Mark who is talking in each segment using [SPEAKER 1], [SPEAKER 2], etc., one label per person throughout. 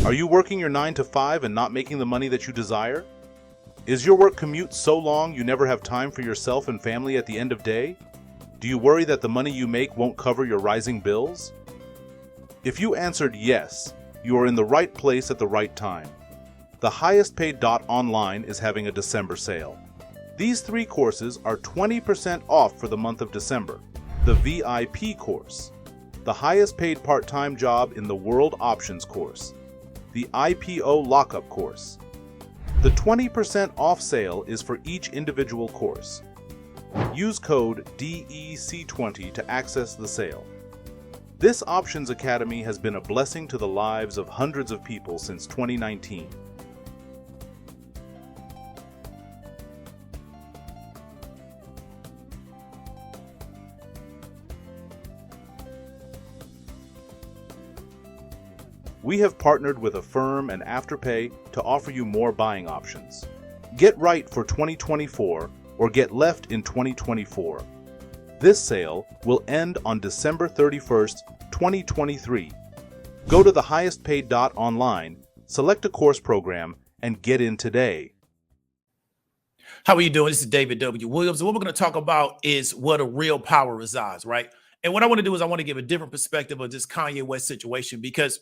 [SPEAKER 1] Are you working your 9 to 5 and not making the money that you desire? Is your work commute so long you never have time for yourself and family at the end of day? Do you worry that the money you make won't cover your rising bills? If you answered yes, you are in the right place at the right time. The highest paid online is having a December sale. These 3 courses are 20% off for the month of December. The VIP course, the highest paid part-time job in the world options course, the IPO lockup course. The 20% off sale is for each individual course. Use code DEC20 to access the sale. This Options Academy has been a blessing to the lives of hundreds of people since 2019. We have partnered with Affirm and Afterpay to offer you more buying options. Get right for 2024 or get left in 2024. This sale will end on December 31st, 2023. Go to the highest paid online, select a course program, and get in today.
[SPEAKER 2] How are you doing? This is David W. Williams, and what we're going to talk about is what a real power resides, right? And what I want to do is I want to give a different perspective of this Kanye West situation, because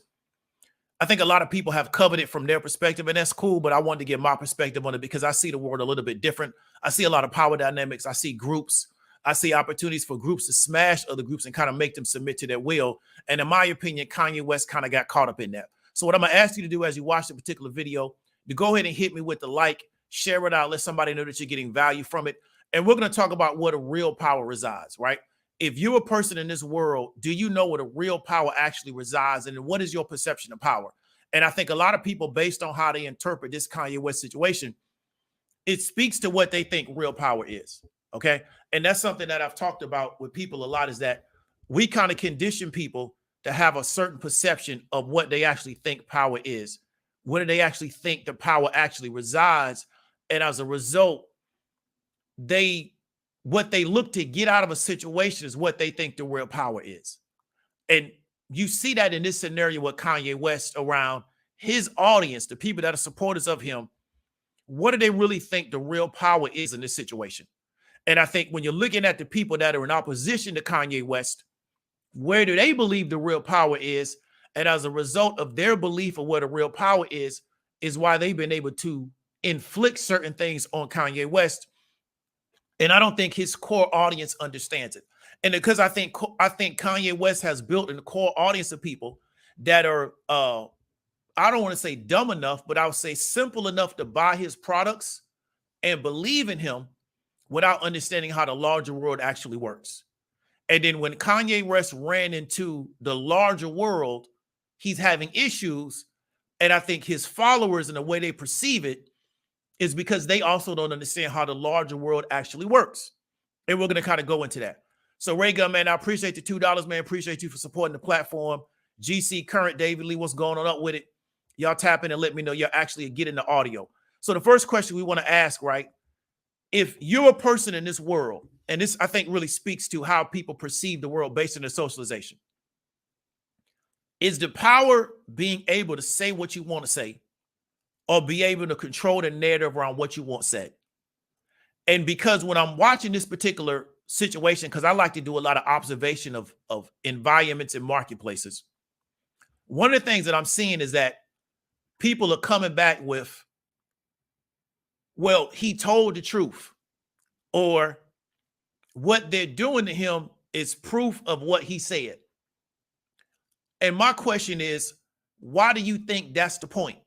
[SPEAKER 2] I think a lot of people have covered it from their perspective, and that's cool, but I wanted to give my perspective on it because I see the world a little bit different. I see a lot of power dynamics. I see groups. I see opportunities for groups to smash other groups and kind of make them submit to their will. And in my opinion, Kanye West kind of got caught up in that. So what I'm going to ask you to do as you watch the particular video, to go ahead and hit me with the like, share it out, let somebody know that you're getting value from it. And we're going to talk about where the real power resides, right? If you're a person in this world, do you know where the real power actually resides? And what is your perception of power? And I think a lot of people, based on how they interpret this Kanye West situation, it speaks to what they think real power is. Okay. And that's something that I've talked about with people a lot, is that we kind of condition people to have a certain perception of what they actually think power is. Where do they actually think the power actually resides? And as a result, what they look to get out of a situation is what they think the real power is. And you see that in this scenario with Kanye West around his audience, the people that are supporters of him. What do they really think the real power is in this situation? And I think when you're looking at the people that are in opposition to Kanye West, where do they believe the real power is? And as a result of their belief of what the real power is why they've been able to inflict certain things on Kanye West. And I don't think his core audience understands it. And because I think Kanye West has built a core audience of people that are, I don't want to say dumb enough, but I would say simple enough to buy his products and believe in him without understanding how the larger world actually works. And then when Kanye West ran into the larger world, he's having issues. And I think his followers and the way they perceive it is because they also don't understand how the larger world actually works. And we're going to kind of go into that. So Ray Gun, man, I appreciate the $2, man. Appreciate you for supporting the platform. GC Current, David Lee, what's going on up with it? Y'all tap in and let me know you're actually getting the audio. So the first question we want to ask, right? If you're a person in this world, and this I think really speaks to how people perceive the world based on their socialization, is the power being able to say what you want to say or be able to control the narrative around what you want said? And because when I'm watching this particular situation, because I like to do a lot of observation of environments and marketplaces, one of the things that I'm seeing is that people are coming back with, well, he told the truth, or what they're doing to him is proof of what he said. And my question is, why do you think that's the point?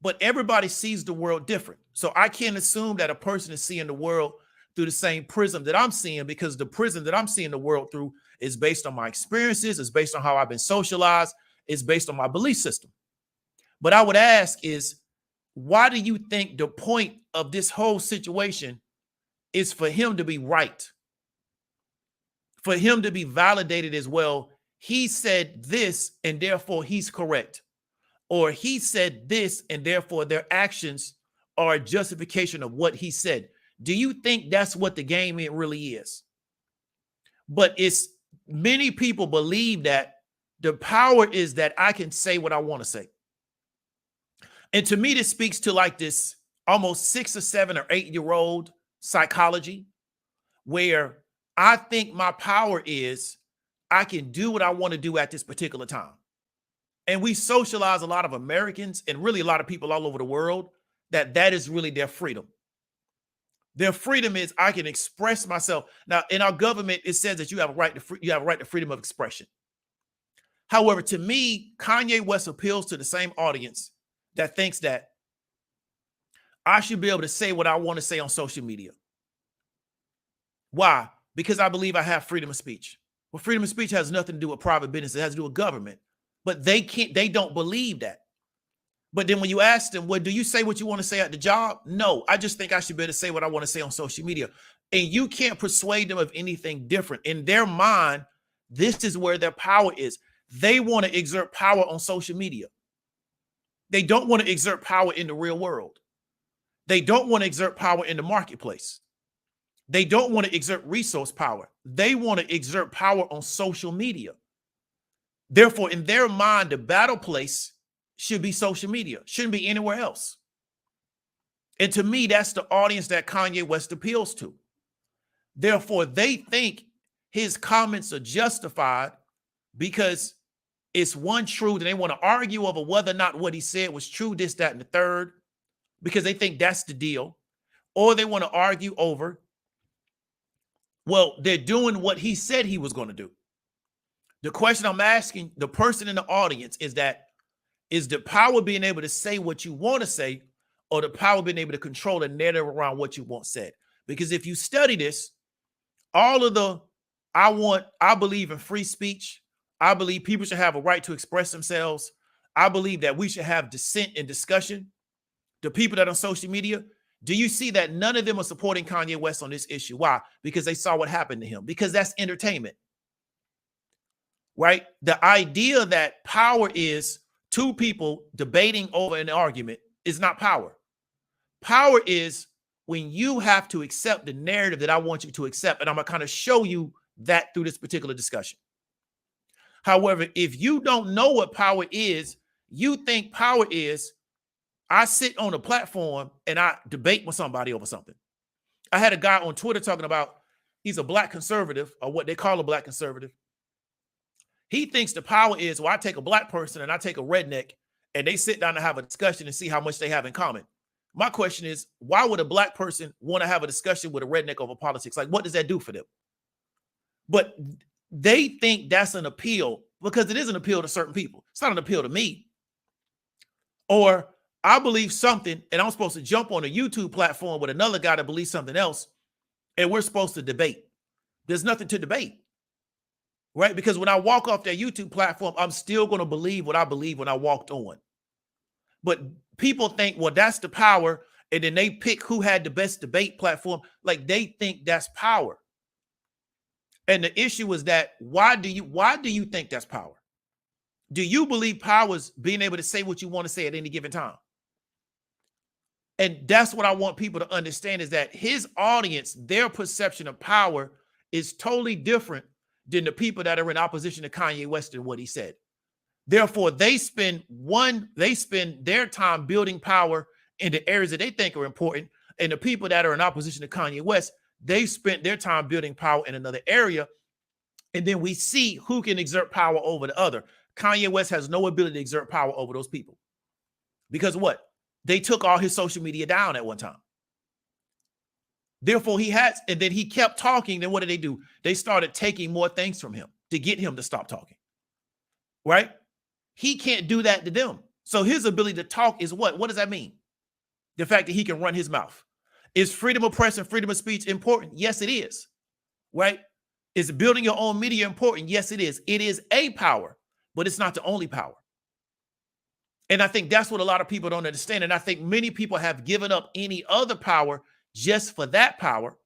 [SPEAKER 2] But everybody sees the world different. So I can't assume that a person is seeing the world through the same prism that I'm seeing, because the prism that I'm seeing the world through is based on my experiences, is based on how I've been socialized, is based on my belief system. But I would ask is, why do you think the point of this whole situation is for him to be right? For him to be validated as well. He said this and therefore he's correct. Or he said this and therefore their actions are a justification of what he said. Do you think that's what the game it really is? But it's many people believe that the power is that I can say what I want to say. And to me, this speaks to like this almost 6 or 7 or 8-year-old psychology, where I think my power is I can do what I want to do at this particular time. And we socialize a lot of Americans and really a lot of people all over the world that is really their freedom. Their freedom is I can express myself. Now, in our government, it says that you have a right to freedom of expression. However, to me, Kanye West appeals to the same audience that thinks that I should be able to say what I want to say on social media. Why? Because I believe I have freedom of speech. Well, freedom of speech has nothing to do with private business. It has to do with government. But they don't believe that. But then when you ask them, well, do you say what you want to say at the job? No, I just think I should be able to say what I want to say on social media. And you can't persuade them of anything different. In their mind, this is where their power is. They want to exert power on social media. They don't want to exert power in the real world. They don't want to exert power in the marketplace. They don't want to exert resource power. They want to exert power on social media. Therefore, in their mind, the battle place should be social media, shouldn't be anywhere else. And to me, that's the audience that Kanye West appeals to. Therefore, they think his comments are justified because it's one truth, and they want to argue over whether or not what he said was true, this, that, and the third, because they think that's the deal. Or they want to argue over, well, they're doing what he said he was going to do. The question I'm asking the person in the audience is the power being able to say what you want to say, or the power being able to control the narrative around what you want said? Because if you study this, all of the, I believe in free speech. I believe people should have a right to express themselves. I believe that we should have dissent and discussion. The people that are on social media, do you see that none of them are supporting Kanye West on this issue? Why? Because they saw what happened to him. Because that's entertainment, right? The idea that power is two people debating over an argument is not power. Power is when you have to accept the narrative that I want you to accept. And I'm going to kind of show you that through this particular discussion. However, if you don't know what power is, you think power is I sit on a platform and I debate with somebody over something. I had a guy on Twitter talking about he's a black conservative, or what they call a black conservative. He thinks the power is, well, I take a black person and I take a redneck and they sit down to have a discussion and see how much they have in common. My question is, why would a black person want to have a discussion with a redneck over politics? Like, what does that do for them? But they think that's an appeal because it is an appeal to certain people. It's not an appeal to me. Or I believe something and I'm supposed to jump on a YouTube platform with another guy that believes something else and we're supposed to debate. There's nothing to debate, right? Because when I walk off that YouTube platform, I'm still going to believe what I believe when I walked on. But people think, well, that's the power. And then they pick who had the best debate platform. Like they think that's power. And the issue is that why do you think that's power? Do you believe power is being able to say what you want to say at any given time? And that's what I want people to understand, is that his audience, their perception of power is totally different than the people that are in opposition to Kanye West and what he said. Therefore, they spend their time building power in the areas that they think are important. And the people that are in opposition to Kanye West, they spent their time building power in another area. And then we see who can exert power over the other. Kanye West has no ability to exert power over those people. Because what? They took all his social media down at one time. Therefore, and then he kept talking. Then what did they do? They started taking more things from him to get him to stop talking. Right? He can't do that to them. So his ability to talk is what? What does that mean? The fact that he can run his mouth. Is freedom of press and freedom of speech important? Yes, it is. Right? Is building your own media important? Yes, it is. It is a power, but it's not the only power. And I think that's what a lot of people don't understand. And I think many people have given up any other power just for that power.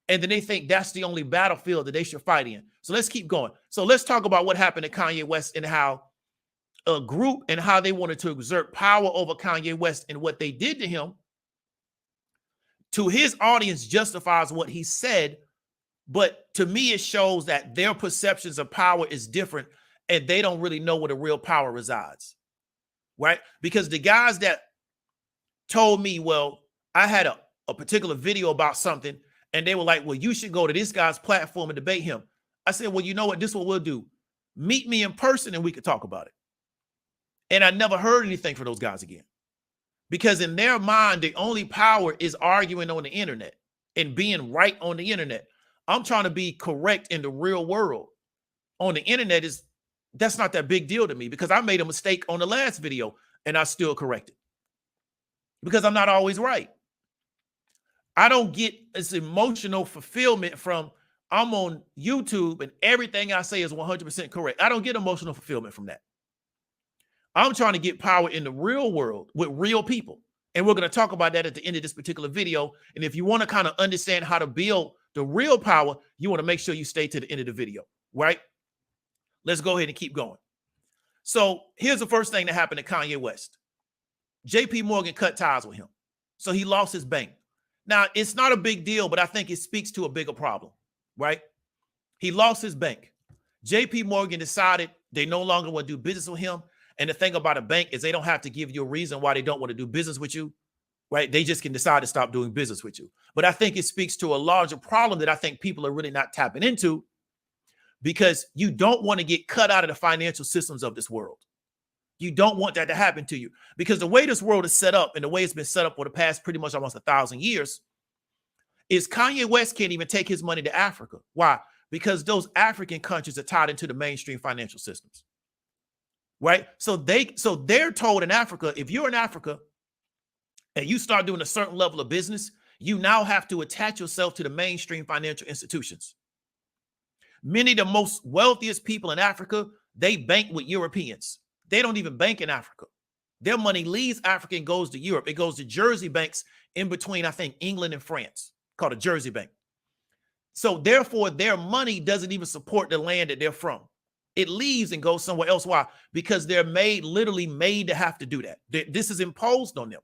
[SPEAKER 2] And then they think that's the only battlefield that they should fight in. So let's keep going. So let's talk about what happened to Kanye West and how a group and how they wanted to exert power over Kanye West, and what they did to him. To his audience justifies what he said. But to me, it shows that their perceptions of power is different and they don't really know where the real power resides. Right? Because the guys that told me, well, I had a particular video about something, and they were like, well, you should go to this guy's platform and debate him. I said, well, you know what? This is what we'll do. Meet me in person and we could talk about it. And I never heard anything from those guys again. Because in their mind, the only power is arguing on the internet and being right on the internet. I'm trying to be correct in the real world. On the internet, that's not that big deal to me, because I made a mistake on the last video and I still corrected. Because I'm not always right. I don't get this emotional fulfillment from I'm on YouTube and everything I say is 100% correct. I don't get emotional fulfillment from that. I'm trying to get power in the real world with real people. And we're going to talk about that at the end of this particular video. And if you want to kind of understand how to build the real power, you want to make sure you stay to the end of the video, right? Let's go ahead and keep going. So here's the first thing that happened to Kanye West. JP Morgan cut ties with him. So he lost his bank. Now, it's not a big deal, but I think it speaks to a bigger problem, right? He lost his bank. JP Morgan decided they no longer want to do business with him. And the thing about a bank is they don't have to give you a reason why they don't want to do business with you, right? They just can decide to stop doing business with you. But I think it speaks to a larger problem that I think people are really not tapping into, because you don't want to get cut out of the financial systems of this world. You don't want that to happen to you, because the way this world is set up and the way it's been set up for the past pretty much almost 1,000 years is Kanye West can't even take his money to Africa. Why? Because those African countries are tied into the mainstream financial systems. Right? So they're told in Africa, if you're in Africa and you start doing a certain level of business, you now have to attach yourself to the mainstream financial institutions. Many of the most wealthiest people in Africa, they bank with Europeans. They don't even bank in Africa. Their money leaves Africa and goes to Europe. It goes to Jersey banks in between, I think, England and France, called a Jersey bank. So therefore, their money doesn't even support the land that they're from. It leaves and goes somewhere else. Why? Because they're literally made to have to do that. This is imposed on them.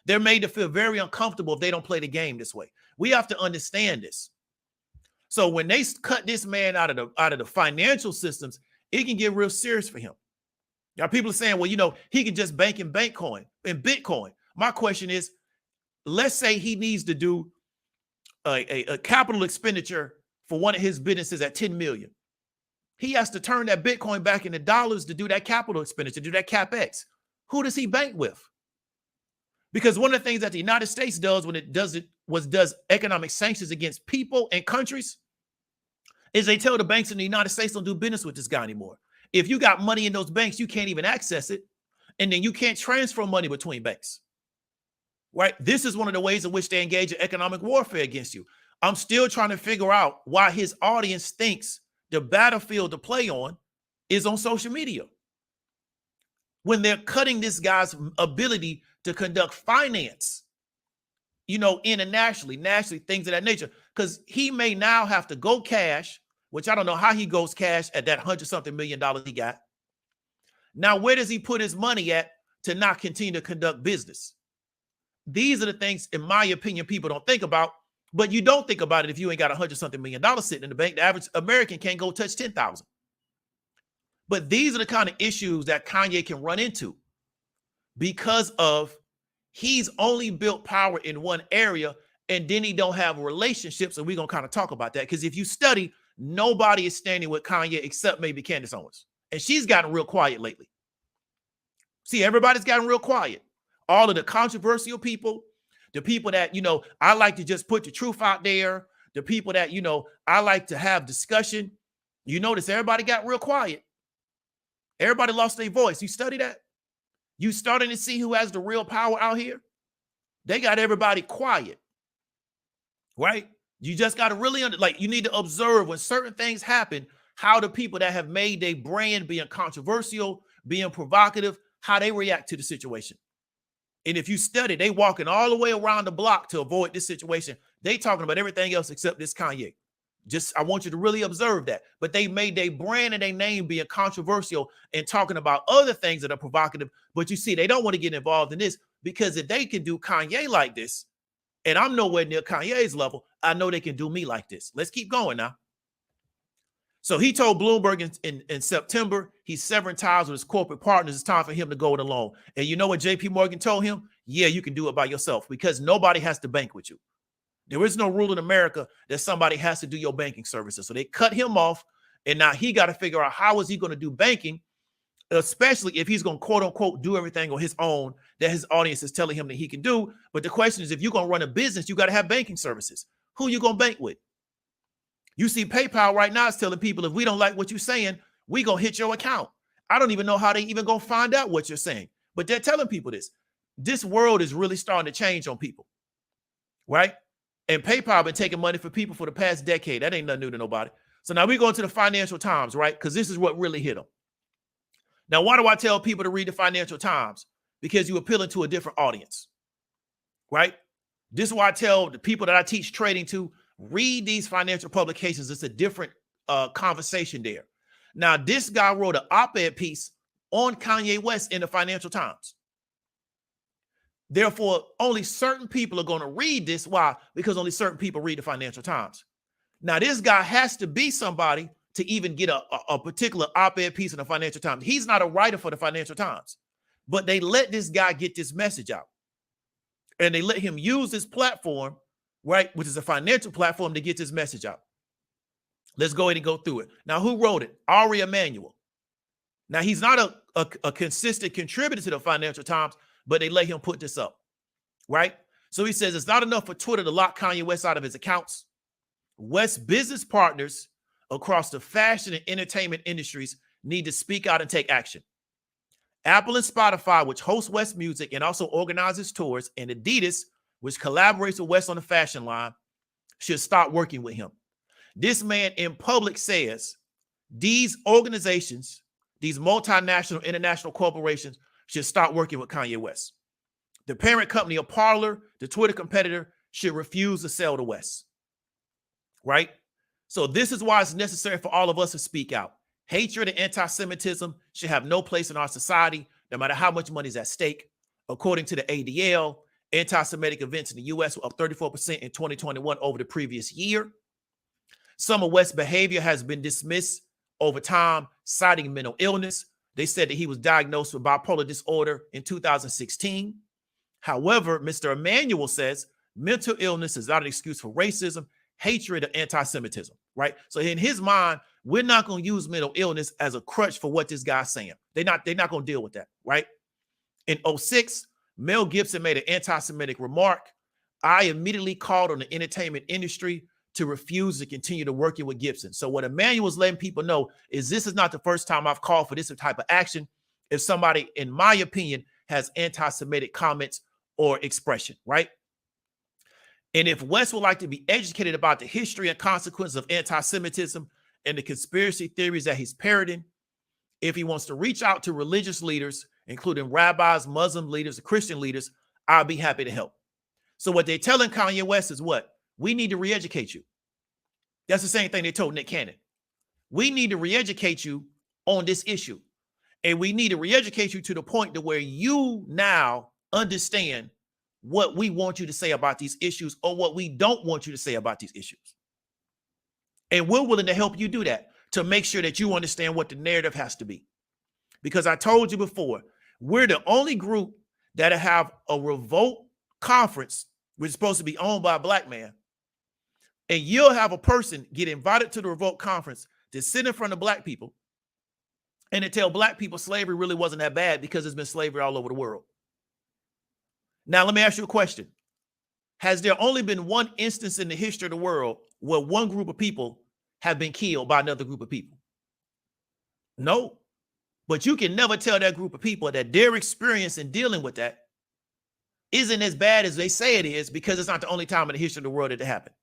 [SPEAKER 2] They're made to feel very uncomfortable if they don't play the game this way. We have to understand this. So when they cut this man out of the financial systems, it can get real serious for him. Now, people are saying, well, you know, he can just bank in Bitcoin. My question is, let's say he needs to do a capital expenditure for one of his businesses at 10 million. He has to turn that Bitcoin back into dollars to do that capital expenditure, do that CapEx. Who does he bank with? Because one of the things that the United States does when it does economic sanctions against people and countries is they tell the banks in the United States don't do business with this guy anymore. If you got money in those banks, you can't even access it. And then you can't transfer money between banks. Right? This is one of the ways in which they engage in economic warfare against you. I'm still trying to figure out why his audience thinks the battlefield to play on is on social media, when they're cutting this guy's ability to conduct finance, you know, internationally, nationally, things of that nature, because he may now have to go cash, which I don't know how he goes cash at that $100-something million he got. Now, where does he put his money at to not continue to conduct business? These are the things, in my opinion, people don't think about. But you don't think about it if you ain't got $100-something million sitting in the bank. The average American can't go touch 10,000. But these are the kind of issues that Kanye can run into because of he's only built power in one area, and then he don't have relationships. And we're going to kind of talk about that, because if you study, nobody is standing with Kanye except maybe Candace Owens. And she's gotten real quiet lately. See, everybody's gotten real quiet. All of the controversial people, the people that, you know, I like to just put the truth out there. The people that, you know, I like to have discussion. You notice everybody got real quiet. Everybody lost their voice. You study that? You starting to see who has the real power out here? They got everybody quiet, right? You just got to really, you need to observe when certain things happen, how the people that have made their brand being controversial, being provocative, how they react to the situation. And if you study, they walking all the way around the block to avoid this situation. They talking about everything else except this Kanye. Just, I want you to really observe that. But they made their brand and their name being controversial and talking about other things that are provocative. But you see, they don't want to get involved in this, because if they can do Kanye like this, and I'm nowhere near Kanye's level, I know they can do me like this. Let's keep going now. So he told Bloomberg in September, he's severing ties with his corporate partners. It's time for him to go it alone. And you know what JP Morgan told him? yeah, you can do it by yourself because nobody has to bank with you. There is no rule in America that somebody has to do your banking services. So they cut him off, and now he got to figure out how is he going to do banking, especially if he's going to quote unquote do everything on his own that his audience is telling him that he can do. But the question is, if you're going to run a business, you got to have banking services. Who you going to bank with? You see PayPal right now is telling people, if we don't like what you're saying, we going to hit your account. I don't even know how they even going to find out what you're saying, but they're telling people this. This world is really starting to change on people, right? And PayPal been taking money for people for the past decade. That ain't nothing new to nobody. So now we go into the Financial Times, right? Because this is what really hit them. Now, why do I tell people to read the Financial Times? Because you're appealing to a different audience, right? This is why I tell the people that I teach trading to, read these financial publications. It's a different conversation there. Now, this guy wrote an op-ed piece on Kanye West in the Financial Times. Therefore, only certain people are going to read this. Why? Because only certain people read the Financial Times. Now, this guy has to be somebody to even get a particular op-ed piece in the Financial Times. He's not a writer for the Financial Times, but they let this guy get this message out. And they let him use this platform, right, which is a financial platform, to get this message out. Let's go ahead and go through it. Now, who wrote it? Ari Emanuel. Now, he's not a consistent contributor to the Financial Times, but they let him put this up, right? So he says it's not enough for Twitter to lock Kanye West out of his accounts. West business partners across the fashion and entertainment industries need to speak out and take action. Apple and Spotify, which host West music and also organizes tours, and Adidas, which collaborates with West on the fashion line, should start working with him. This man in public says these organizations, these multinational, international corporations, should start working with Kanye West. The parent company of Parler, the Twitter competitor, should refuse to sell to West. Right? So this is why it's necessary for all of us to speak out. Hatred and anti-Semitism should have no place in our society, no matter how much money is at stake. According to the ADL, anti-Semitic events in the U.S. were up 34% in 2021 over the previous year. Some of West's behavior has been dismissed over time, citing mental illness. They said that he was diagnosed with bipolar disorder in 2016. However, Mr. Emanuel says mental illness is not an excuse for racism, hatred, or anti-Semitism, right? So in his mind, we're not going to use mental illness as a crutch for what this guy's saying. They're not going to deal with that, right? In 2006, Mel Gibson made an anti-Semitic remark. I immediately called on the entertainment industry to refuse to continue to working with Gibson. So what Emmanuel's letting people know is this is not the first time I've called for this type of action. If somebody, in my opinion, has anti-Semitic comments or expression, right? And if West would like to be educated about the history and consequences of anti-Semitism and the conspiracy theories that he's parroting, if he wants to reach out to religious leaders, including rabbis, Muslim leaders, Christian leaders, I'll be happy to help. So what they're telling Kanye West is what? We need to re-educate you. That's the same thing they told Nick Cannon. We need to re-educate you on this issue. And we need to re-educate you to the point to where you now understand what we want you to say about these issues or what we don't want you to say about these issues. And we're willing to help you do that to make sure that you understand what the narrative has to be. Because I told you before, we're the only group that have a revolt conference, which is supposed to be owned by a black man. And you'll have a person get invited to the revolt conference to sit in front of black people and to tell black people slavery really wasn't that bad because there's been slavery all over the world. Now, let me ask you a question. Has there only been one instance in the history of the world where one group of people have been killed by another group of people? No. But you can never tell that group of people that their experience in dealing with that isn't as bad as they say it is, because it's not the only time in the history of the world that it happened.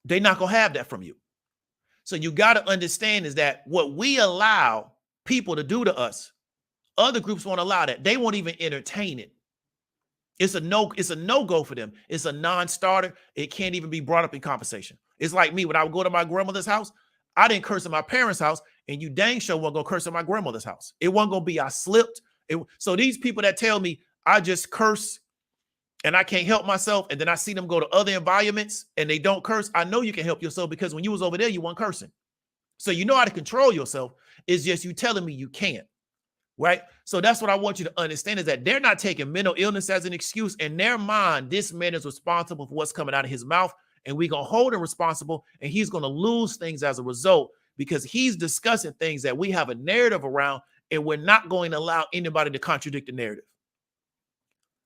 [SPEAKER 2] They're not going to have that from you. So you got to understand is that what we allow people to do to us, other groups won't allow that. They won't even entertain it. It's a no-go for them. It's a non-starter. It can't even be brought up in conversation. It's like me, when I would go to my grandmother's house, I didn't curse at my parents' house, and you dang sure wasn't going to curse at my grandmother's house. It wasn't going to be I slipped. So these people that tell me I just curse and I can't help myself, and then I see them go to other environments and they don't curse, I know you can help yourself, because when you was over there, you weren't cursing. So you know how to control yourself. It's just you telling me you can't, right? So that's what I want you to understand, is that they're not taking mental illness as an excuse. In their mind, this man is responsible for what's coming out of his mouth, and we're going to hold him responsible, and he's going to lose things as a result because he's discussing things that we have a narrative around, and we're not going to allow anybody to contradict the narrative.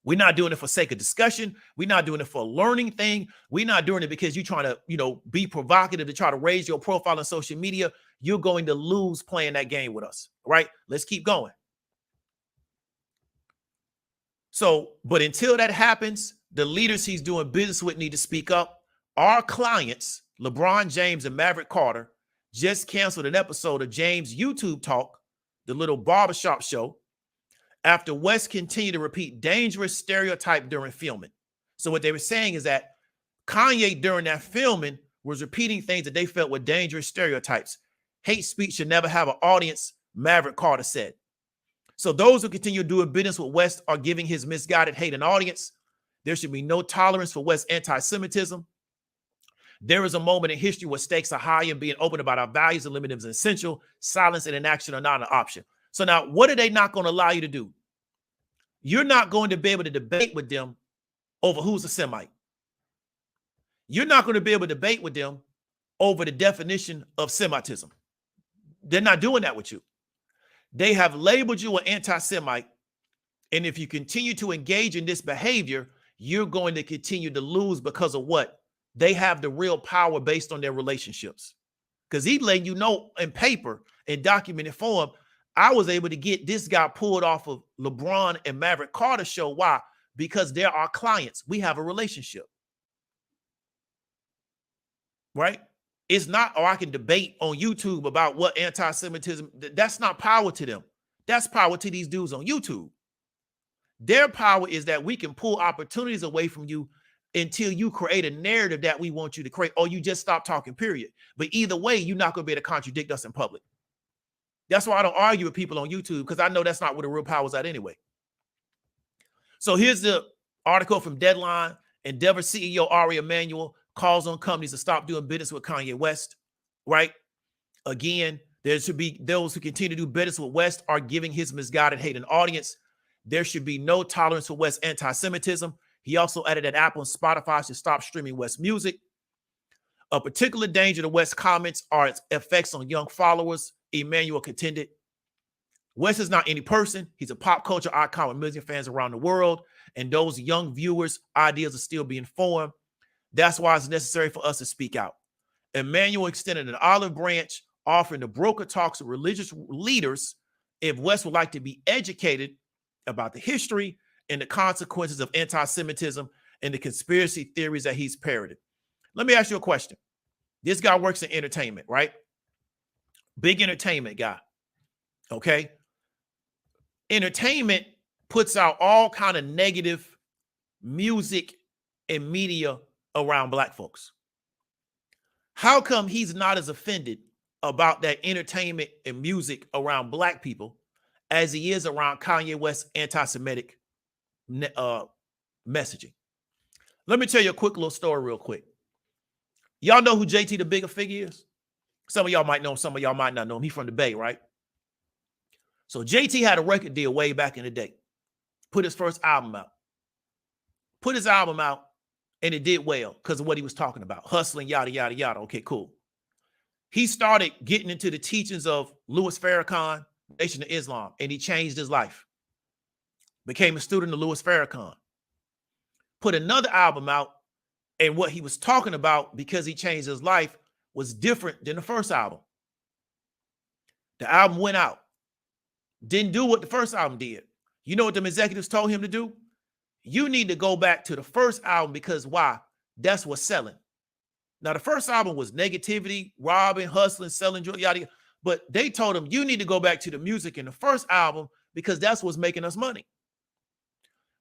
[SPEAKER 2] We're not doing it for sake of discussion. We're not doing it for a learning thing. We're not doing it because you're trying to, be provocative to try to raise your profile on social media. You're going to lose playing that game with us, right? Let's keep going. So, but until that happens, the leaders he's doing business with need to speak up. Our clients, LeBron James and Maverick Carter, just canceled an episode of James' YouTube Talk, the little barbershop show, after West continued to repeat dangerous stereotype during filming. So what they were saying is that Kanye during that filming was repeating things that they felt were dangerous stereotypes. Hate speech should never have an audience, Maverick Carter said. So those who continue doing business with West are giving his misguided hate an audience. There should be no tolerance for West's anti-Semitism. There is a moment in history where stakes are high, and being open about our values and limits is essential. Silence and inaction are not an option. So now, what are they not going to allow you to do? You're not going to be able to debate with them over who's a Semite. You're not going to be able to debate with them over the definition of Semitism. They're not doing that with you. They have labeled you an anti-Semite, and if you continue to engage in this behavior, you're going to continue to lose because of what? They have the real power based on their relationships. Because he letting you know in paper, in documented form, I was able to get this guy pulled off of LeBron and Maverick Carter show. Why? Because they're our clients. We have a relationship. Right? It's not, I can debate on YouTube about what anti-Semitism, that's not power to them. That's power to these dudes on YouTube. Their power is that we can pull opportunities away from you until you create a narrative that we want you to create, or you just stop talking, period. But either way, you're not going to be able to contradict us in public. That's why I don't argue with people on YouTube, because I know that's not where the real power is at anyway. So here's the article from Deadline. Endeavor CEO Ari Emanuel calls on companies to stop doing business with Kanye West, right? Again, there should be those who continue to do business with West are giving his misguided hate an audience. There should be no tolerance for West's anti-Semitism. He also added that Apple and Spotify should stop streaming West music. A particular danger to West's comments are its effects on young followers, Emanuel contended. West is not any person. He's a pop culture icon with millions of fans around the world, and those young viewers' ideas are still being formed. That's why it's necessary for us to speak out. Emanuel extended an olive branch, offering to broker talks with religious leaders if West would like to be educated about the history and the consequences of anti-Semitism and the conspiracy theories that he's parroted. Let me ask you a question. This guy works in entertainment, right? Big entertainment guy, okay? Entertainment puts out all kind of negative music and media around Black folks. How come he's not as offended about that entertainment and music around Black people as he is around Kanye West's anti-Semitic messaging? Let me tell you a quick little story real quick. Y'all know who JT the Bigger Figure is? Some of y'all might know him, some of y'all might not know him. He's from the Bay, right? So JT had a record deal way back in the day. Put his first album out. Put his album out, and it did well because of what he was talking about. Hustling, yada, yada, yada. Okay, cool. He started getting into the teachings of Louis Farrakhan, Nation of Islam, and he changed his life. Became a student of Louis Farrakhan. Put another album out, and what he was talking about, because he changed his life, was different than the first album. The album went out. Didn't do what the first album did. You know what them executives told him to do? You need to go back to the first album, because why? That's what's selling. Now, the first album was negativity, robbing, hustling, selling, yada, yada. But they told him, you need to go back to the music in the first album because that's what's making us money.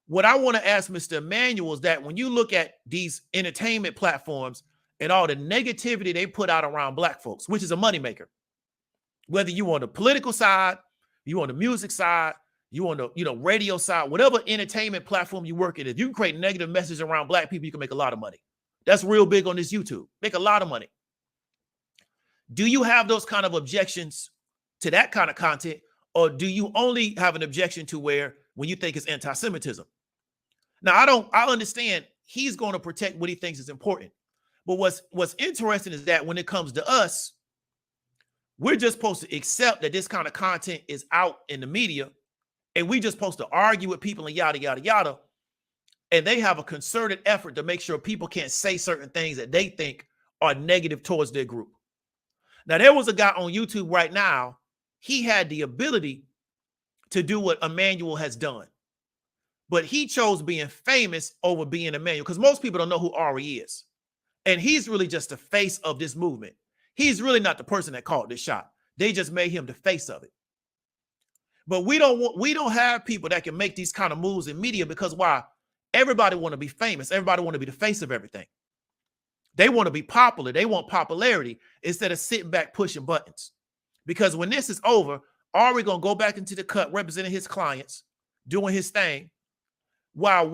[SPEAKER 2] What I want to ask Mr. Emanuel is that when you look at these entertainment platforms and all the negativity they put out around Black folks, which is a moneymaker, whether you on the political side, you on the music side, you on the radio side, whatever entertainment platform you work in, if you can create negative messages around Black people, you can make a lot of money. That's real big on this YouTube. Make a lot of money. Do you have those kind of objections to that kind of content, Or do you only have an objection to where when you think it's anti-Semitism? Now, I understand he's going to protect what he thinks is important. But what's interesting is that when it comes to us, we're just supposed to accept that this kind of content is out in the media, and we just supposed to argue with people and yada, yada, yada. And they have a concerted effort to make sure people can't say certain things that they think are negative towards their group. Now, there was a guy on YouTube right now. He had the ability to do what Emmanuel has done, but he chose being famous over being Emmanuel, because most people don't know who Ari is. And he's really just the face of this movement. He's really not the person that called this shot. They just made him the face of it. But we don't have people that can make these kind of moves in media, because why? Everybody want to be famous. Everybody want to be the face of everything. They want to be popular. They want popularity instead of sitting back pushing buttons. Because when this is over, Ari going to go back into the cut representing his clients, doing his thing, while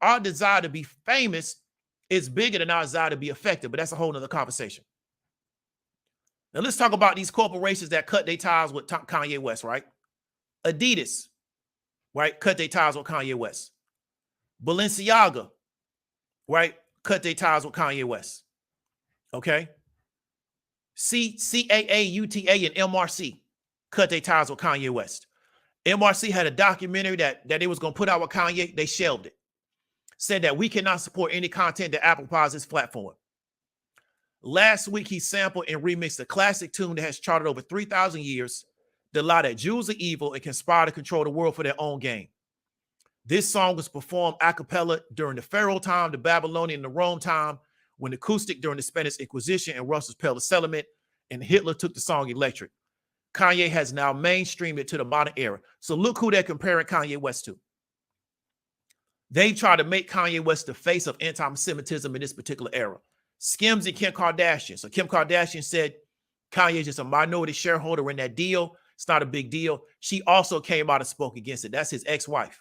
[SPEAKER 2] our desire to be famous is bigger than our desire to be effective. But that's a whole nother conversation. Now let's talk about these corporations that cut their ties with Kanye West, right? Adidas, right? Cut their ties with Kanye West. Balenciaga, right? Cut their ties with Kanye West. Okay. CAA, UTA, and MRC cut their ties with Kanye West. MRC had a documentary that they was going to put out with Kanye. They shelved it. Said that we cannot support any content that Apple provides its platform. Last week, he sampled and remixed a classic tune that has charted over 3,000 years, the lie that Jews are evil and conspire to control the world for their own gain. This song was performed a cappella during the Pharaoh time, the Babylonian, and the Rome time, when acoustic during the Spanish Inquisition and Russell's Pale Settlement, and Hitler took the song electric. Kanye has now mainstreamed it to the modern era. So look who they're comparing Kanye West to. They try to make Kanye West the face of anti-Semitism in this particular era. Skims and Kim Kardashian. So Kim Kardashian said Kanye is just a minority shareholder in that deal. It's not a big deal. She also came out and spoke against it. That's his ex-wife.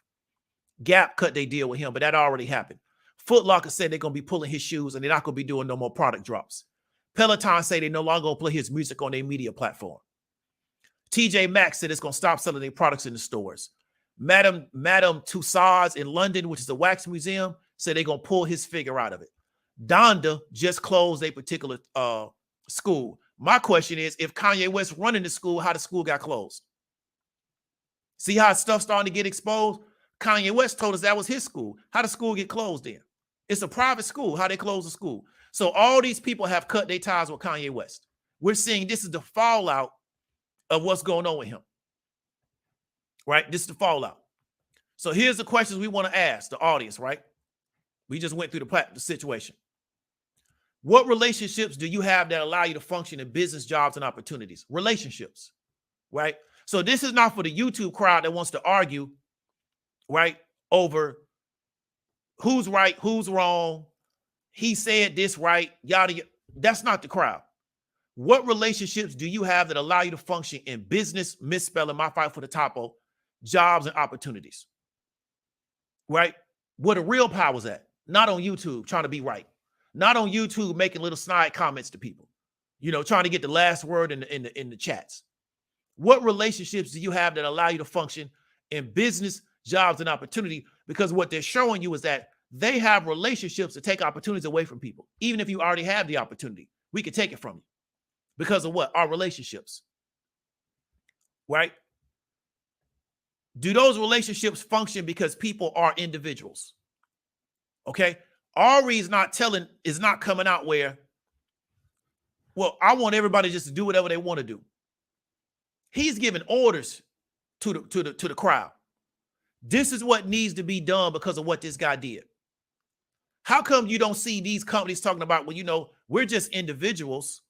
[SPEAKER 2] Gap cut their deal with him, but that already happened. Foot Locker said they're going to be pulling his shoes and they're not going to be doing no more product drops. Peloton say they no longer going to play his music on their media platform. TJ Maxx said it's going to stop selling their products in the stores. Madame Tussauds in London, which is a wax museum, said they're going to pull his figure out of it. Donda just closed a particular school. My question is, if Kanye West running the school, how the school got closed? See how stuff's starting to get exposed? Kanye West told us that was his school. How the school get closed then? It's a private school. How they close the school? So all these people have cut their ties with Kanye West. We're seeing this is the fallout of what's going on with him. Right? This is the fallout. So here's the questions we want to ask the audience, right? We just went through the situation. What relationships do you have that allow you to function in business, jobs, and opportunities? Relationships, right? So this is not for the YouTube crowd that wants to argue, right, over who's right, who's wrong. He said this right, yada, yada. That's not the crowd. What relationships do you have that allow you to function in business, misspelling my fight for the topo, jobs, and opportunities, right? Where the real power's at, not on YouTube trying to be right, not on YouTube making little snide comments to people, you know, trying to get the last word in the chats. What relationships do you have that allow you to function in business, jobs, and opportunity? Because what they're showing you is that they have relationships to take opportunities away from people. Even if you already have the opportunity, we can take it from you because of what? Our relationships, right? Do those relationships function because people are individuals? Okay. Ari is not coming out where, well, I want everybody just to do whatever they want to do. He's giving orders to the crowd. This is what needs to be done because of what this guy did. How come you don't see these companies talking about, well, you know, we're just individuals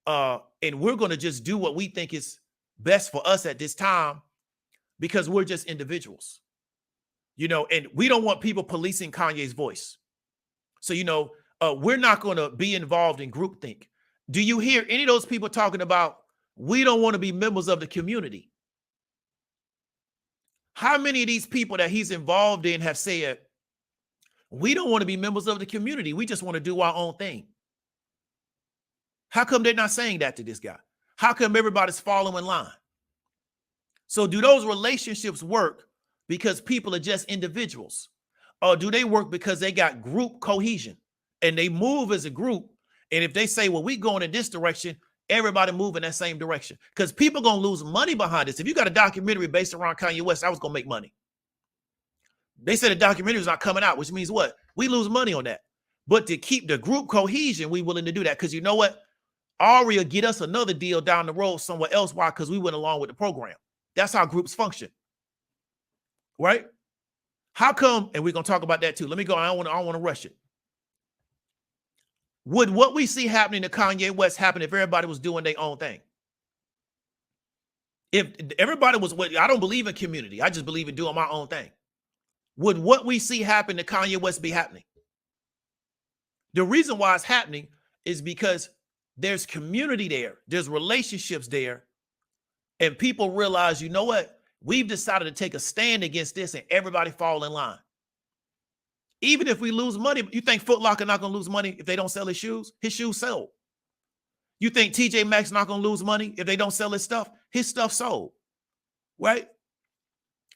[SPEAKER 2] and we're going to just do what we think is best for us at this time because we're just individuals, you know, and we don't want people policing Kanye's voice. So, you know, we're not going to be involved in groupthink. Do you hear any of those people talking about, we don't want to be members of the community? How many of these people that he's involved in have said, we don't want to be members of the community. We just want to do our own thing? How come they're not saying that to this guy? How come everybody's following line? So do those relationships work because people are just individuals? Or do they work because they got group cohesion and they move as a group? And if they say, well, we going in this direction, everybody move in that same direction. Because people going to lose money behind this. If you got a documentary based around Kanye West, I was going to make money. They said the documentary is not coming out, which means what? We lose money on that. But to keep the group cohesion, we willing to do that. Because you know what? Ari will get us another deal down the road somewhere else. Why? Because we went along with the program. That's how groups function. Right? How come? And we're going to talk about that too. Let me go. I don't want to rush it. Would what we see happening to Kanye West happen if everybody was doing their own thing? If everybody was, I don't believe in community. I just believe in doing my own thing. Would what we see happen to Kanye West be happening? The reason why it's happening is because there's community there. There's relationships there. And people realize, you know what? We've decided to take a stand against this and everybody fall in line. Even if we lose money, you think Foot Locker not going to lose money if they don't sell his shoes? His shoes sold. You think TJ Maxx not going to lose money if they don't sell his stuff? His stuff sold, right?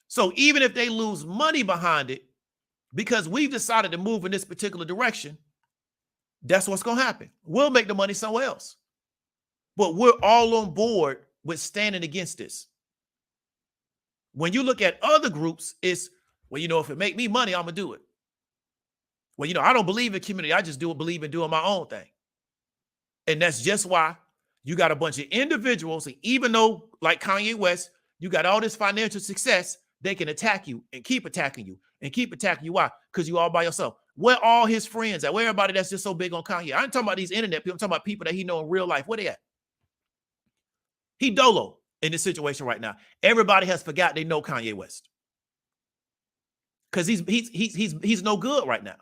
[SPEAKER 2] So even if they lose money behind it, because we've decided to move in this particular direction, that's what's going to happen. We'll make the money somewhere else. But we're all on board with standing against this. When you look at other groups, it's, well, you know, if it make me money, I'm going to do it. Well, you know, I don't believe in community. I just believe in doing my own thing. And that's just why you got a bunch of individuals. And even though, like Kanye West, you got all this financial success, they can attack you and keep attacking you and keep attacking you. Why? Because you all by yourself. Where all his friends at? Where everybody that's just so big on Kanye? I ain't talking about these internet people. I'm talking about people that he know in real life. Where they at? He dolo in this situation right now. Everybody has forgot they know Kanye West. Because he's no good right now.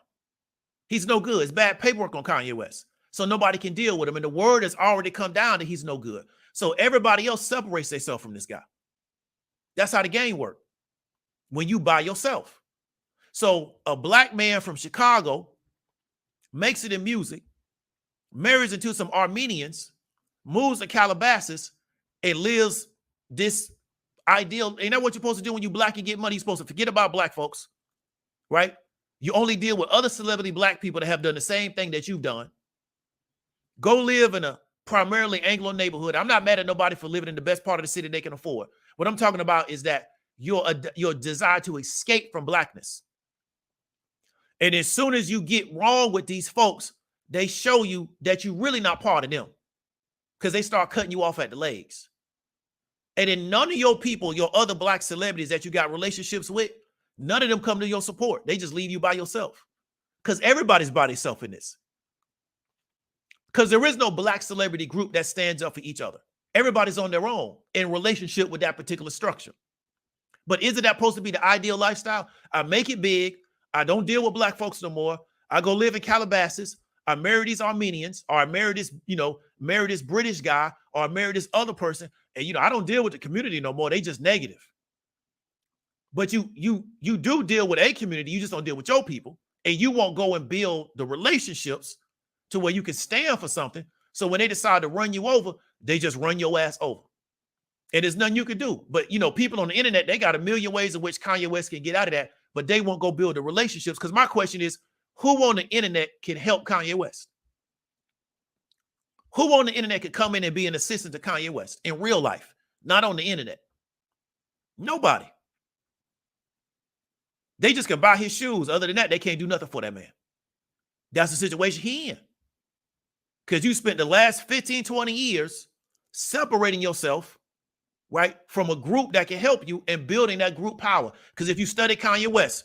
[SPEAKER 2] He's no good. It's bad paperwork on Kanye West. So nobody can deal with him. And the word has already come down that he's no good. So everybody else separates themselves from this guy. That's how the game works. When you by yourself. So a black man from Chicago makes it in music, marries into some Armenians, moves to Calabasas, and lives this ideal. Ain't that what you're supposed to do when you black and get money? You're supposed to forget about black folks, right? You only deal with other celebrity black people that have done the same thing that you've done. Go live in a primarily Anglo neighborhood. I'm not mad at nobody for living in the best part of the city they can afford. What I'm talking about is that your desire to escape from blackness. And as soon as you get wrong with these folks, they show you that you're really not part of them because they start cutting you off at the legs. And then none of your people, your other black celebrities that you got relationships with, none of them come to your support. They just leave you by yourself because everybody's by themselves in this. Because there is no black celebrity group that stands up for each other. Everybody's on their own in relationship with that particular structure. But isn't that supposed to be the ideal lifestyle? I make it big. I don't deal with black folks no more. I go live in Calabasas. I marry these Armenians, or I marry this, marry this British guy, or I marry this other person. And, I don't deal with the community no more. They just negative. But you do deal with a community. You just don't deal with your people. And you won't go and build the relationships to where you can stand for something. So when they decide to run you over, they just run your ass over. And there's nothing you can do. But, people on the internet, they got a million ways in which Kanye West can get out of that, but they won't go build the relationships. Because my question is, who on the internet can help Kanye West? Who on the internet could come in and be an assistant to Kanye West in real life, not on the internet? Nobody. They just can buy his shoes. Other than that, they can't do nothing for that man. That's the situation he in. Because you spent the last 15, 20 years separating yourself, right, from a group that can help you and building that group power. Because if you study Kanye West,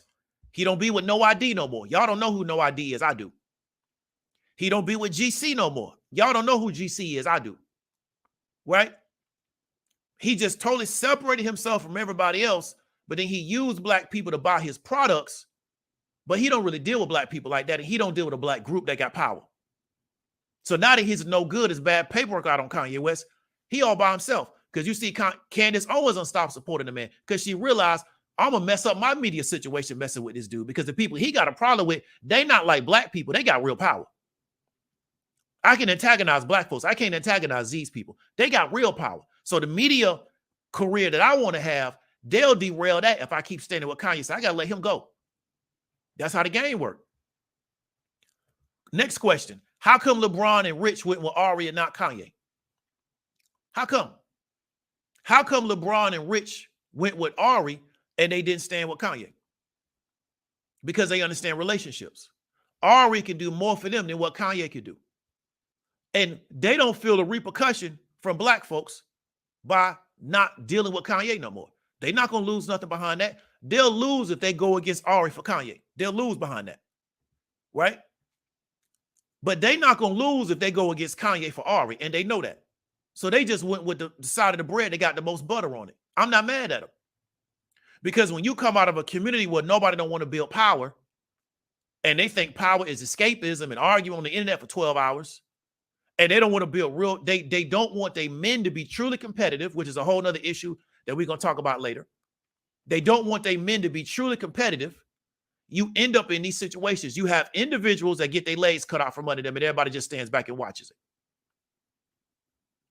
[SPEAKER 2] he don't be with No ID no more. Y'all don't know who No ID is. I do. He don't be with GC no more. Y'all don't know who GC is. I do. Right? He just totally separated himself from everybody else, but then he used black people to buy his products, but he don't really deal with black people like that, and he don't deal with a black group that got power. So now that he's no good, it's bad paperwork out on Kanye West, he all by himself. Because you see Candace Owens don't stop supporting the man because she realized, I'm going to mess up my media situation messing with this dude because the people he got a problem with, they not like black people. They got real power. I can antagonize black folks. I can't antagonize these people. They got real power. So the media career that I want to have, they'll derail that if I keep standing with Kanye. So I got to let him go. That's how the game works. Next question. How come LeBron and Rich went with Ari and not Kanye? How come? How come LeBron and Rich went with Ari and they didn't stand with Kanye? Because they understand relationships. Ari can do more for them than what Kanye could do. And they don't feel the repercussion from black folks by not dealing with Kanye no more. They're not going to lose nothing behind that. They'll lose if they go against Ari for Kanye. They'll lose behind that. Right? But they're not going to lose if they go against Kanye for Ari. And they know that. So they just went with the side of the bread. They got the most butter on it. I'm not mad at them. Because when you come out of a community where nobody don't want to build power, and they think power is escapism and argue on the internet for 12 hours, and they don't want to build real, they don't want their men to be truly competitive, which is a whole nother issue that we're going to talk about later. They don't want their men to be truly competitive. You end up in these situations. You have individuals that get their legs cut off from under them, and everybody just stands back and watches it.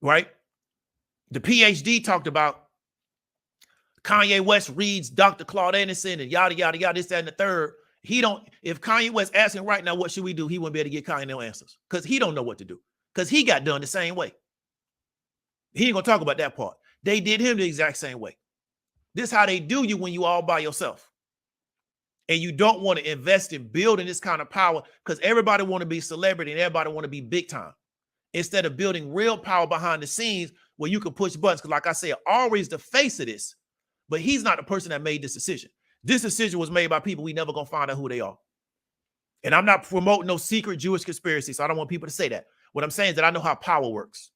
[SPEAKER 2] Right? The PhD talked about Kanye West reads Dr. Claude Anderson and yada, yada, yada, this, that, and the third. If Kanye West asking right now, what should we do? He wouldn't be able to get Kanye no answers because he don't know what to do because he got done the same way. He ain't going to talk about that part. They did him the exact same way. This is how they do you when you all by yourself. And you don't want to invest in building this kind of power because everybody want to be celebrity and everybody want to be big time. Instead of building real power behind the scenes where you can push buttons. Because like I said, Ari's the face of this, but he's not the person that made this decision. This decision was made by people we never going to find out who they are. And I'm not promoting no secret Jewish conspiracy, so I don't want people to say that. What I'm saying is that I know how power works.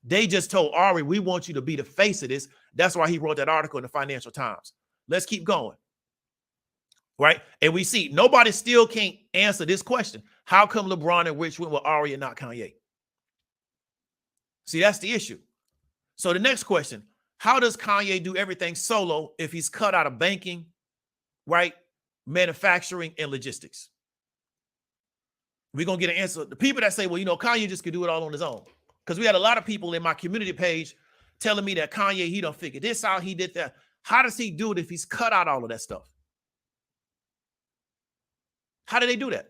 [SPEAKER 2] They just told Ari, we want you to be the face of this. That's why he wrote that article in the Financial Times. Let's keep going. Right? And we see nobody still can't answer this question. How come LeBron and Rich went with Ari and not Kanye? See, that's the issue. So the next question, how does Kanye do everything solo if he's cut out of banking, right? Manufacturing and logistics? We're going to get an answer. The people that say, well, Kanye just could do it all on his own. Because we had a lot of people in my community page telling me that Kanye, he done figured this out, he did that. How does he do it if he's cut out all of that stuff? How do they do that?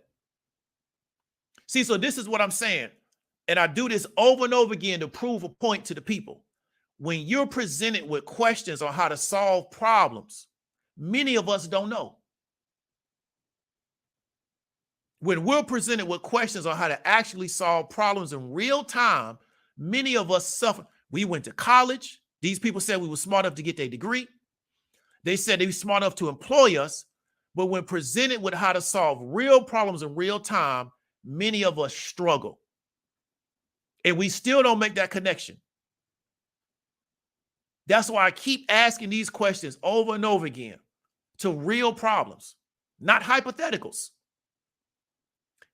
[SPEAKER 2] See, so this is what I'm saying. And I do this over and over again to prove a point to the people. When you're presented with questions on how to solve problems, many of us don't know. When we're presented with questions on how to actually solve problems in real time, many of us suffer. We went to college. These people said we were smart enough to get their degree. They said they were smart enough to employ us. But when presented with how to solve real problems in real time, many of us struggle. And we still don't make that connection. That's why I keep asking these questions over and over again to real problems, not hypotheticals.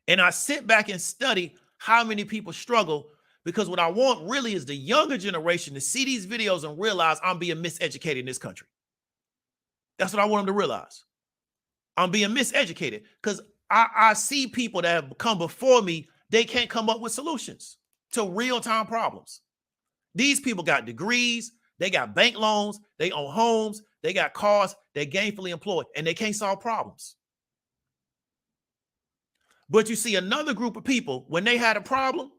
[SPEAKER 2] And I sit back and study how many people struggle because what I want really is the younger generation to see these videos and realize I'm being miseducated in this country. That's what I want them to realize. I'm being miseducated because I see people that have come before me, they can't come up with solutions to real-time problems. These people got degrees, they got bank loans, they own homes, they got cars, they're gainfully employed, and they can't solve problems. But you see another group of people, when they had a problem,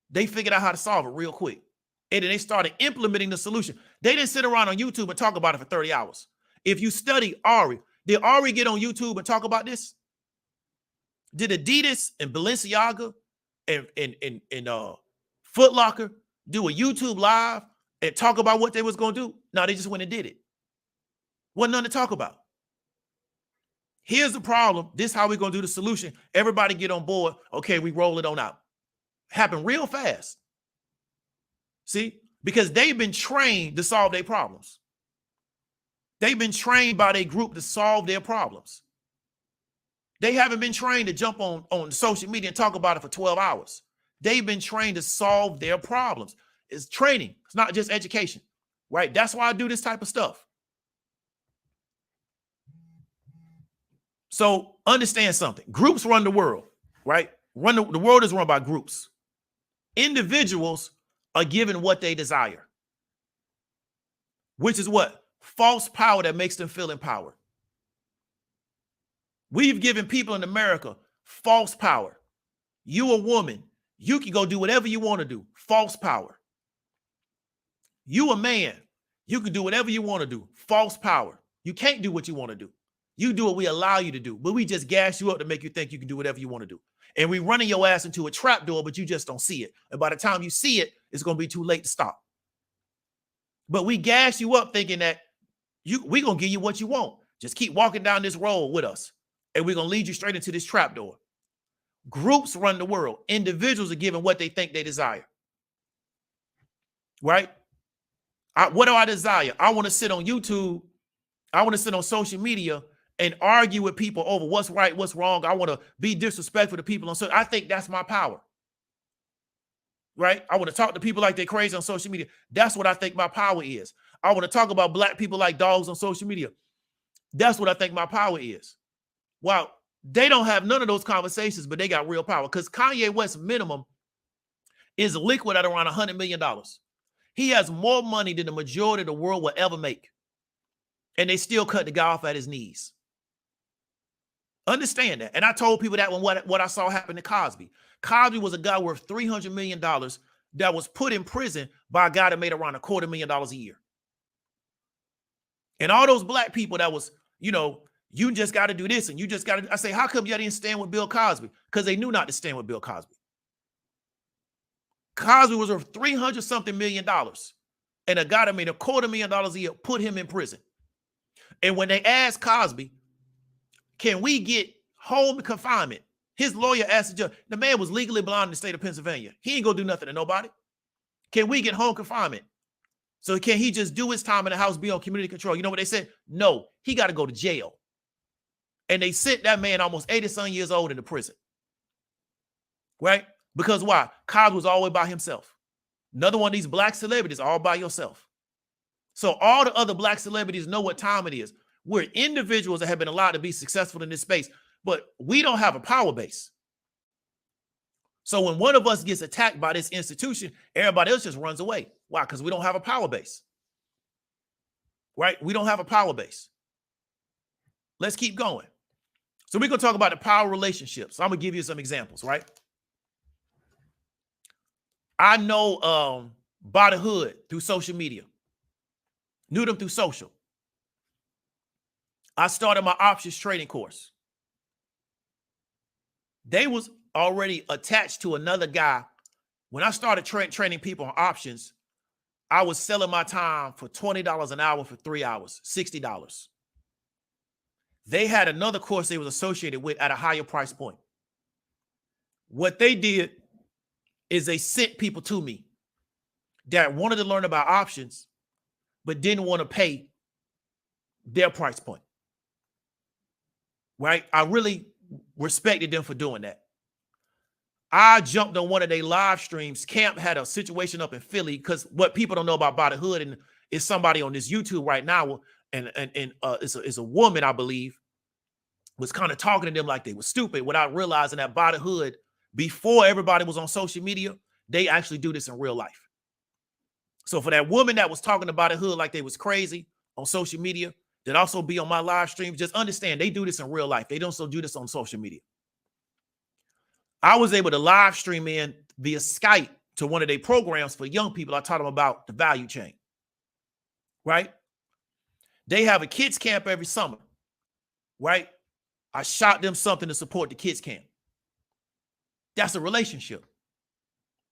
[SPEAKER 2] they figured out how to solve it real quick. And then they started implementing the solution. They didn't sit around on YouTube and talk about it for 30 hours. If you study Ari, did Ari get on YouTube and talk about this? Did Adidas and Balenciaga and Foot Locker do a YouTube live and talk about what they was going to do? No, they just went and did it. Wasn't nothing to talk about. Here's the problem. This is how we're going to do the solution. Everybody get on board. Okay, we roll it on out. Happened real fast. See? Because they've been trained to solve their problems. They've been trained by their group to solve their problems. They haven't been trained to jump on social media and talk about it for 12 hours. They've been trained to solve their problems. It's training. It's not just education, right? That's why I do this type of stuff. So understand something. Groups run the world, right? The world is run by groups. Individuals are given what they desire. which is what? False power that makes them feel empowered. We've given people in America false power. You a woman, you can go do whatever you want to do. False power. You a man, you can do whatever you want to do. False power. You can't do what you want to do. You do what we allow you to do, but we just gas you up to make you think you can do whatever you want to do. And we running your ass into a trap door, but you just don't see it. And by the time you see it, it's going to be too late to stop. But we gas you up thinking that we're going to give you what you want. Just keep walking down this road with us. And we're going to lead you straight into this trap door. Groups run the world. Individuals are given what they think they desire. Right? What do I desire? I want to sit on YouTube. I want to sit on social media and argue with people over what's right, what's wrong. I want to be disrespectful to people on social. I think that's my power. Right? I want to talk to people like they're crazy on social media. That's what I think my power is. I want to talk about black people like dogs on social media. That's what I think my power is. Well, they don't have none of those conversations, but they got real power because Kanye West's minimum is liquid at around $100 million. He has more money than the majority of the world will ever make. And they still cut the guy off at his knees. Understand that. And I told people that when what I saw happen to Cosby. Cosby was a guy worth $300 million that was put in prison by a guy that made around $250,000 a year. And all those black people that was, you just got to do this and you just got to. I say, how come y'all didn't stand with Bill Cosby? Because they knew not to stand with Bill Cosby. Cosby was worth $300-something million. And a guy that made $250,000 a year put him in prison. And when they asked Cosby, can we get home confinement? His lawyer asked the judge, the man was legally blind in the state of Pennsylvania. He ain't gonna do nothing to nobody. Can we get home confinement? So can he just do his time in the house, be on community control? You know what they said? No, he got to go to jail. And they sent that man almost 80-some years old into prison. Right? Because why? Cosby was always by himself. Another one of these black celebrities, all by yourself. So all the other black celebrities know what time it is. We're individuals that have been allowed to be successful in this space, but we don't have a power base. So when one of us gets attacked by this institution, everybody else just runs away. Why? Because we don't have a power base. Right? We don't have a power base. Let's keep going. So we're going to talk about the power relationships. So I'm going to give you some examples, right? I know by the hood through social media. Knew them through social. I started my options trading course. They was already attached to another guy. When I started training people on options, I was selling my time for $20 an hour for 3 hours, $60. They had another course they was associated with at a higher price point. What they did is they sent people to me that wanted to learn about options, but didn't want to pay their price point. Right? I really respected them for doing that. I jumped on one of their live streams. Camp had a situation up in Philly because what people don't know about By the Hood and is somebody on this YouTube right now, and it's a woman, I believe, was kind of talking to them like they were stupid without realizing that By the Hood, before everybody was on social media, they actually do this in real life. So for that woman that was talking about the hood like they was crazy on social media, that also be on my live stream, just understand they do this in real life. They don't still do this on social media. I was able to live stream in via Skype to one of their programs for young people. I taught them about the value chain, right? They have a kids camp every summer, right? I shot them something to support the kids camp. That's a relationship.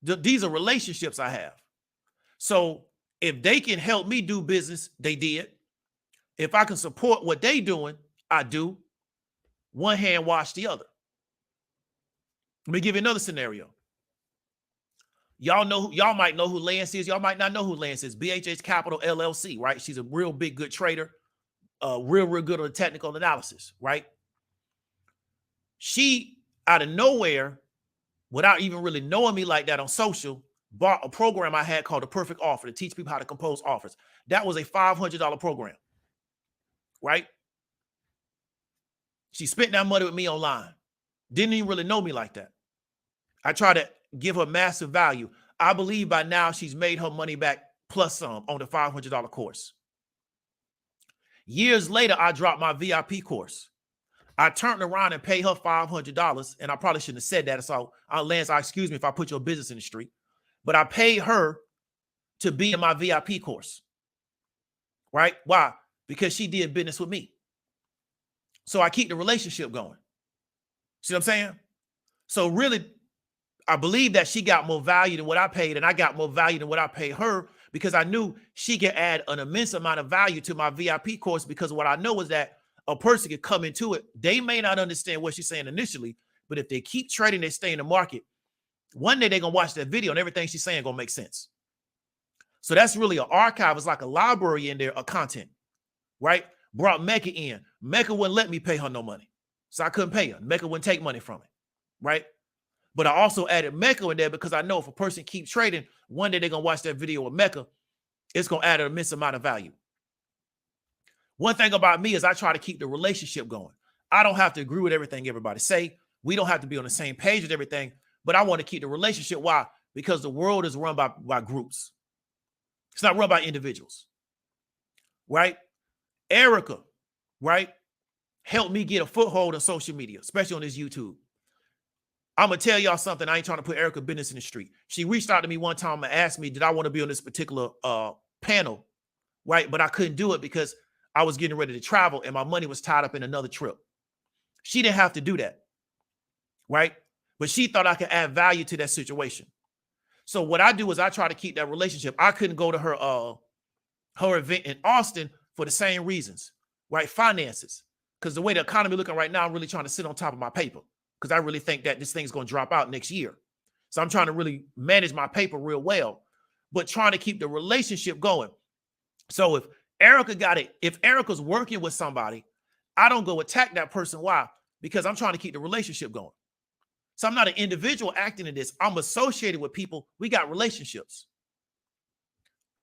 [SPEAKER 2] These are relationships I have. So if they can help me do business, they did. If I can support what they doing, I do. One hand wash the other. Let me give you another scenario. Y'all might know who Lance is. Y'all might not know who Lance is. BHH Capital LLC, right? She's a real big, good trader. Real good on the technical analysis, right? She, out of nowhere, without even really knowing me like that on social, bought a program I had called The Perfect Offer to teach people how to compose offers. That was a $500 program, right? She spent that money with me online. Didn't even really know me like that. I tried to give her massive value. I believe by now she's made her money back plus some on the $500 course. Years later, I dropped my VIP course. I turned around and paid her $500, and I probably shouldn't have said that. So, Lance, excuse me if I put your business in the street, but I paid her to be in my VIP course, right? Why? Because she did business with me. So I keep the relationship going. See what I'm saying? So really, I believe that she got more value than what I paid, and I got more value than what I paid her because I knew she could add an immense amount of value to my VIP course, because what I know is that a person could come into it. They may not understand what she's saying initially, but if they keep trading, they stay in the market. One day they're going to watch that video and everything she's saying going to make sense. So that's really an archive. It's like a library in there of content, right? Brought Mecca in. Mecca wouldn't let me pay her no money. So I couldn't pay her. Mecca wouldn't take money from it, right? But I also added Mecca in there because I know if a person keeps trading, one day they're going to watch that video with Mecca. It's going to add an immense amount of value. One thing about me is I try to keep the relationship going. I don't have to agree with everything everybody say. We don't have to be on the same page with everything, but I want to keep the relationship. Why? Because the world is run by groups. It's not run by individuals, right? Erica, right, helped me get a foothold on social media, especially on this YouTube. I'm going to tell y'all something. I ain't trying to put Erica business in the street. She reached out to me one time and asked me, did I want to be on this particular panel, right? But I couldn't do it because I was getting ready to travel and my money was tied up in another trip. She didn't have to do that, right? But she thought I could add value to that situation. So what I do is I try to keep that relationship. I couldn't go to her event in Austin for the same reasons, right? Finances. Because the way the economy looking right now, I'm really trying to sit on top of my paper because I really think that this thing's going to drop out next year. So I'm trying to really manage my paper real well, but trying to keep the relationship going. So if Erica got it, if Erica's working with somebody, I don't go attack that person. Why? Because I'm trying to keep the relationship going. So I'm not an individual acting in this. I'm associated with people. We got relationships,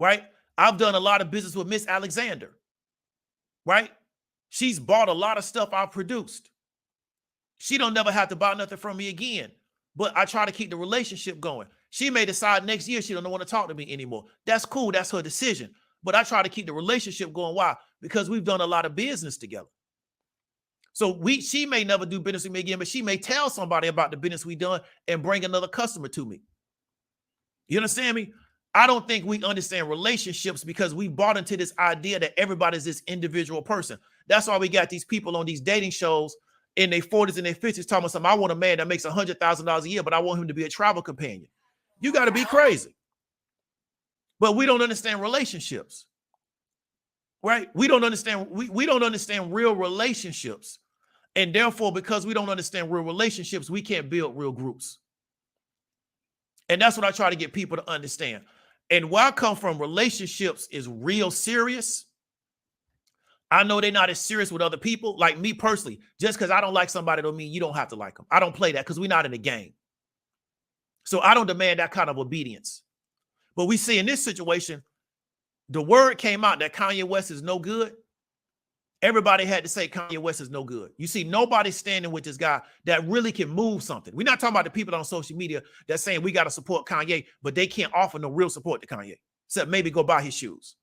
[SPEAKER 2] right? I've done a lot of business with Miss Alexander, right? She's bought a lot of stuff I've produced. She don't never have to buy nothing from me again, but I try to keep the relationship going. She may decide next year she don't want to talk to me anymore. That's cool. That's her decision. But I try to keep the relationship going. Why? Because we've done a lot of business together. So she may never do business with me again, but she may tell somebody about the business we done and bring another customer to me. You understand me? I don't think we understand relationships because we bought into this idea that everybody's this individual person. That's why we got these people on these dating shows in their 40s and their 50s talking about something. I want a man that makes $100,000 a year, but I want him to be a travel companion. You got to be crazy. But we don't understand relationships, right? We don't understand. We don't understand real relationships. And therefore, because we don't understand real relationships, we can't build real groups. And that's what I try to get people to understand. And where I come from, relationships is real serious. I know they're not as serious with other people. Like me personally, just because I don't like somebody don't mean you don't have to like them. I don't play that because we're not in a game. So I don't demand that kind of obedience. But we see in this situation, the word came out that Kanye West is no good. Everybody had to say Kanye West is no good. You see, nobody's standing with this guy that really can move something. We're not talking about the people on social media that's saying we got to support Kanye, but they can't offer no real support to Kanye, except maybe go buy his shoes.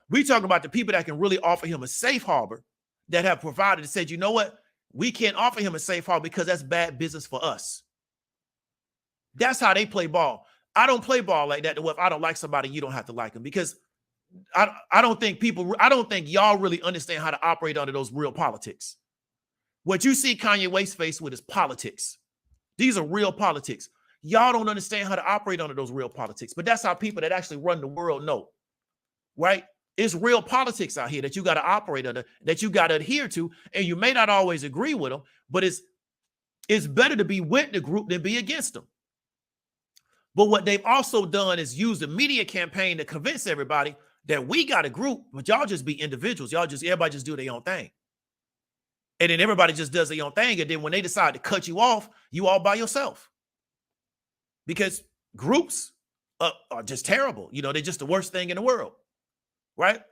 [SPEAKER 2] We talking about the people that can really offer him a safe harbor, that have provided and said, you know what? We can't offer him a safe harbor because that's bad business for us. That's how they play ball. I don't play ball like that. If I don't like somebody, you don't have to like them, because I don't think y'all really understand how to operate under those real politics. What you see Kanye West face with is politics. These are real politics. Y'all don't understand how to operate under those real politics, but that's how people that actually run the world know, right? It's real politics out here that you got to operate under, that you got to adhere to, and you may not always agree with them, but it's better to be with the group than be against them. But what they've also done is use the media campaign to convince everybody that we got a group, but y'all just be individuals. Everybody just do their own thing. And then everybody just does their own thing. And then when they decide to cut you off, you all by yourself. Because groups are just terrible. You know, they're just the worst thing in the world, right?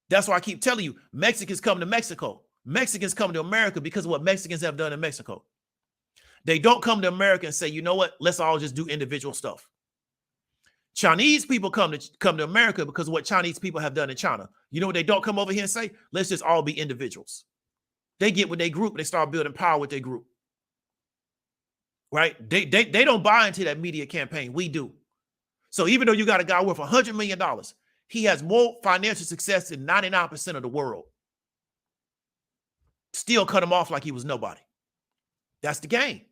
[SPEAKER 2] That's why I keep telling you, Mexicans come to Mexico. Mexicans come to America because of what Mexicans have done in Mexico. They don't come to America and say, you know what, let's all just do individual stuff. Chinese people come to America because of what Chinese people have done in China. You know what they don't come over here and say? Let's just all be individuals. They get with their group, they start building power with their group. Right? They don't buy into that media campaign. We do. So even though you got a guy worth $100 million, he has more financial success than 99% of the world. Still cut him off like he was nobody. That's the game.